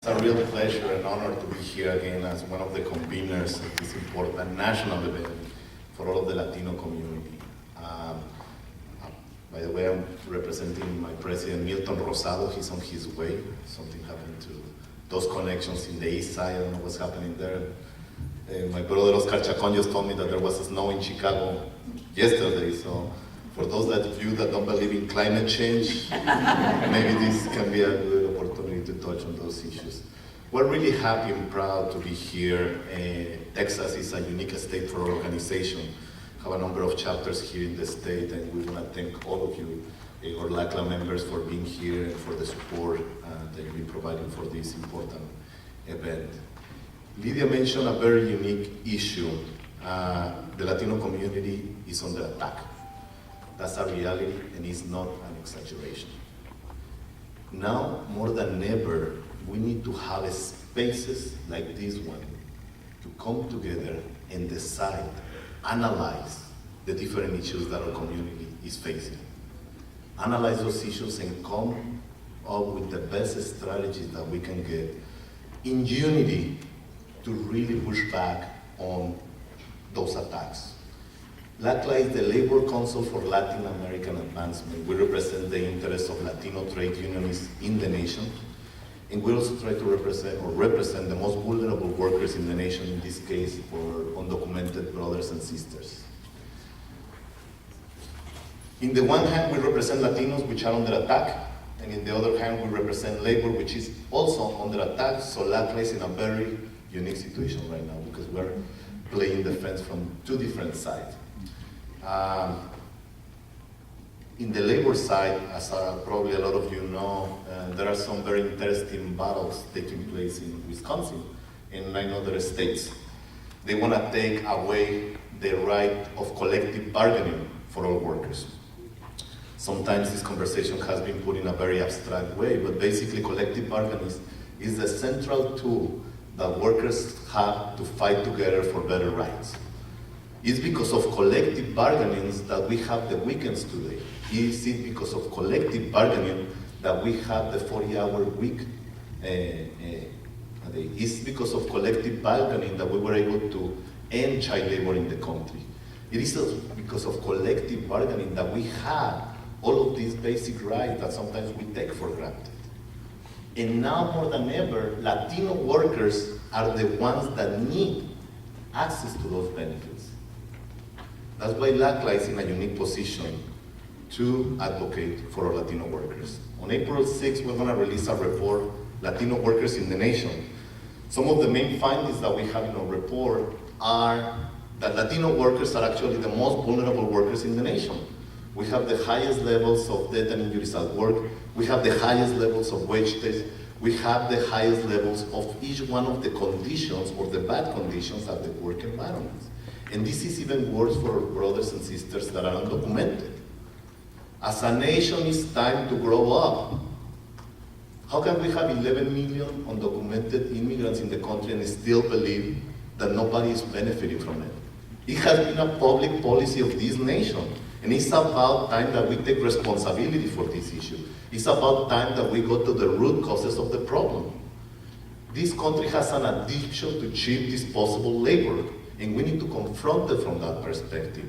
It's a real pleasure and honor to be here again as one of the conveners of this important national event for all of the Latino community. By the way, I'm representing my president, Milton Rosado. He's on his way. Something happened to those connections in the east side. I don't know what's happening there. My brother Oscar Chacon just told me that there was snow in Chicago yesterday, so for those of you that don't believe in climate change, maybe this can be a good opportunity to touch on those issues. We're really happy and proud to be here. Texas is a unique state for our organization. We have a number of chapters here in the state, and we want to thank all of you, our LACLA members, for being here and for the support that you've been providing for this important event. Lydia mentioned a very unique issue. The Latino community is under attack. That's a reality, and it's not an exaggeration. Now, more than ever, we need to have spaces like this one to come together and decide, analyze the different issues that our community is facing. Analyze those issues and come up with the best strategies that we can get in unity to really push back on those attacks. LACLA is the Labor Council for Latin American Advancement. We represent the interests of Latino trade unionists in the nation, and we also try to represent the most vulnerable workers in the nation, in this case, for undocumented brothers and sisters. In the one hand, we represent Latinos, which are under attack, and in the other hand, we represent labor, which is also under attack, so LACLA is in a very unique situation right now, because we're playing defense from two different sides. In the labor side, as probably a lot of you know, there are some very interesting battles taking place in Wisconsin and in other states. They want to take away the right of collective bargaining for all workers. Sometimes this conversation has been put in a very abstract way, but basically collective bargaining is the central tool that workers have to fight together for better rights. It's because of collective bargaining that we have the weekends today. Is it because of collective bargaining that we have the 40-hour week? It's because of collective bargaining that we were able to end child labor in the country. It is because of collective bargaining that we have all of these basic rights that sometimes we take for granted. And now more than ever, Latino workers are the ones that need access to those benefits. That's why LACLA is in a unique position to advocate for our Latino workers. On April 6th, we're going to release a report, Latino Workers in the Nation. Some of the main findings that we have in our report are that Latino workers are actually the most vulnerable workers in the nation. We have the highest levels of death and injuries at work. We have the highest levels of wage theft. We have the highest levels of each one of the conditions or the bad conditions at the work environments. And this is even worse for our brothers and sisters that are undocumented. As a nation, it's time to grow up. How can we have 11 million undocumented immigrants in the country and still believe that nobody is benefiting from it? It has been a public policy of this nation. And it's about time that we take responsibility for this issue. It's about time that we go to the root causes of the problem. This country has an addiction to cheap, disposable labor, and we need to confront it from that perspective.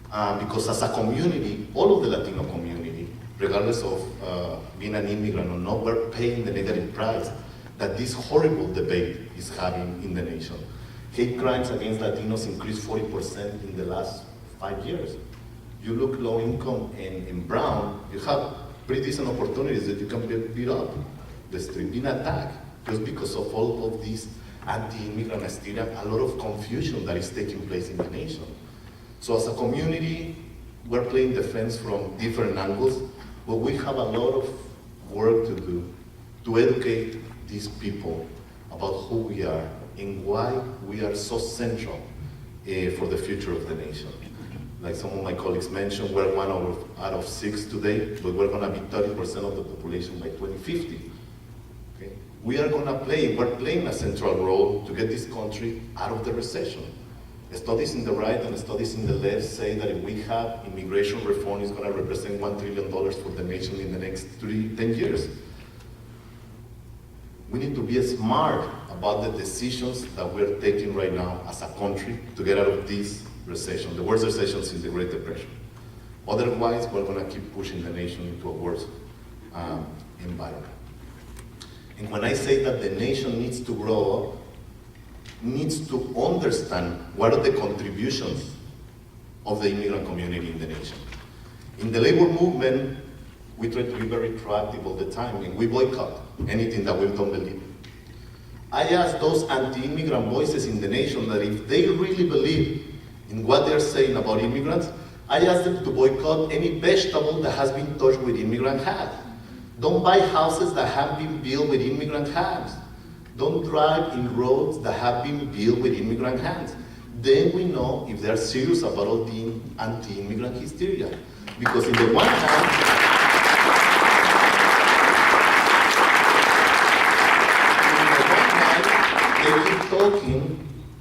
Because as a community, all of the Latino community, regardless of being an immigrant or not, we're paying the negative price that this horrible debate is having in the nation. Hate crimes against Latinos increased 40% in the last 5 years. You look low income and in brown, you have pretty decent opportunities that you can be beat up, the street, being attacked, just because of all of this anti-immigrant hysteria, a lot of confusion that is taking place in the nation. So as a community, we're playing defense from different angles, but we have a lot of work to do to educate these people about who we are and why we are so central for the future of the nation. Like some of my colleagues mentioned, we're one out of 6 today, but we're gonna be 30% of the population by 2050. Okay? We're playing a central role to get this country out of the recession. Studies in the right and studies in the left say that if we have immigration reform, it's gonna represent $1 trillion for the nation in the next 10 years. We need to be smart about the decisions that we're taking right now as a country to get out of this recession, the worst recession since the Great Depression. Otherwise, we're going to keep pushing the nation into a worse environment. And when I say that the nation needs to grow up, needs to understand what are the contributions of the immigrant community in the nation. In the labor movement, we try to be very proactive all the time, and we boycott anything that we don't believe. I ask those anti-immigrant voices in the nation that if they really believe in what they're saying about immigrants, I ask them to boycott any vegetable that has been touched with immigrant hands. Don't buy houses that have been built with immigrant hands. Don't drive in roads that have been built with immigrant hands. Then we know if they're serious about all the anti-immigrant hysteria. Because in the one hand, they keep talking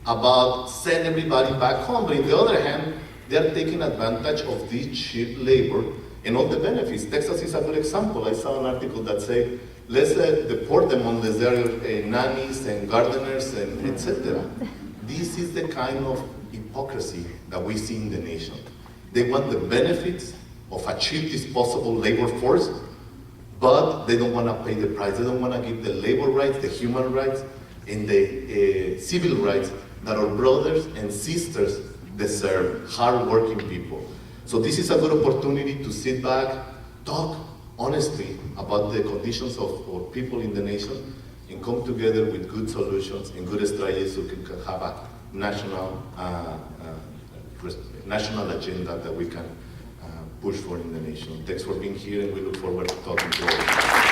about send everybody back home, but on the other hand, they're taking advantage of this cheap labor and all the benefits. Texas is a good example. I saw an article that said, let's deport them unless they're nannies and gardeners and etc. This is the kind of hypocrisy that we see in the nation. They want the benefits of a cheap disposable labor force, but they don't want to pay the price. They don't want to give the labor rights, the human rights, and the civil rights that our brothers and sisters deserve, hard-working people. So this is a good opportunity to sit back, talk honestly about the conditions of our people in the nation, and come together with good solutions and good strategies so we can have a national agenda that we can push for in the nation. Thanks for being here, and we look forward to talking to you all.